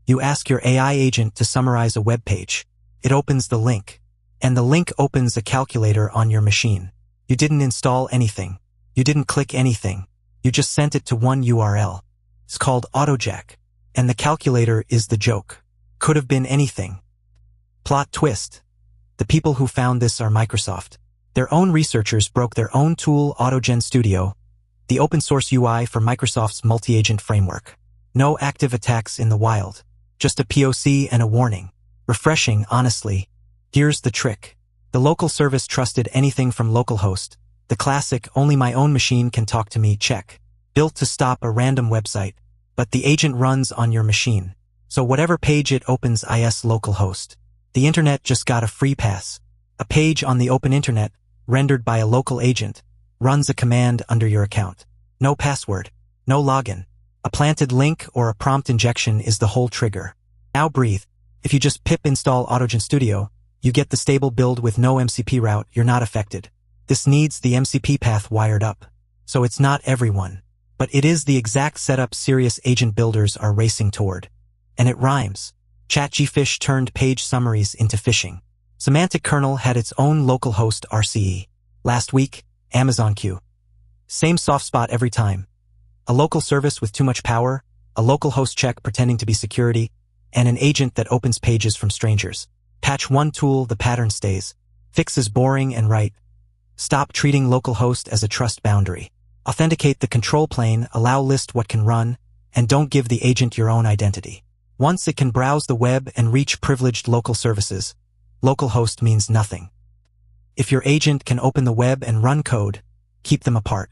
You ask your AI agent to summarize a web page. It opens the link. And the link opens a calculator on your machine. You didn't install anything. You didn't click anything. You just sent it to one URL. It's called AutoJack. And the calculator is the joke. Could have been anything. Plot twist. The people who found this are Microsoft. Their own researchers broke their own tool, AutoGen Studio, the open source UI for Microsoft's multi-agent framework. No active attacks in the wild. Just a POC and a warning. Refreshing, honestly. Here's the trick. The local service trusted anything from localhost. The classic, only my own machine can talk to me check. Built to stop a random website. But the agent runs on your machine. So whatever page it opens is localhost. The internet just got a free pass. A page on the open internet, rendered by a local agent, runs a command under your account. No password. No login. A planted link or a prompt injection is the whole trigger. Now breathe. If you just pip install AutoGen Studio, you get the stable build with no MCP route, you're not affected. This needs the MCP path wired up. So it's not everyone. But it is the exact setup serious agent builders are racing toward. And it rhymes. ChatGPT turned page summaries into phishing. Semantic kernel had its own localhost RCE. Last week, Amazon Q. Same soft spot every time. A local service with too much power, a localhost check pretending to be security, and an agent that opens pages from strangers. Patch one tool, the pattern stays. Fix is boring and right. Stop treating localhost as a trust boundary. Authenticate the control plane, allow list what can run, and don't give the agent your own identity. Once it can browse the web and reach privileged local services, localhost means nothing. If your agent can open the web and run code, keep them apart.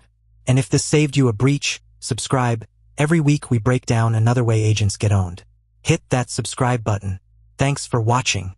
And if this saved you a breach, subscribe. Every week we break down another way agents get owned. Hit that subscribe button. Thanks for watching.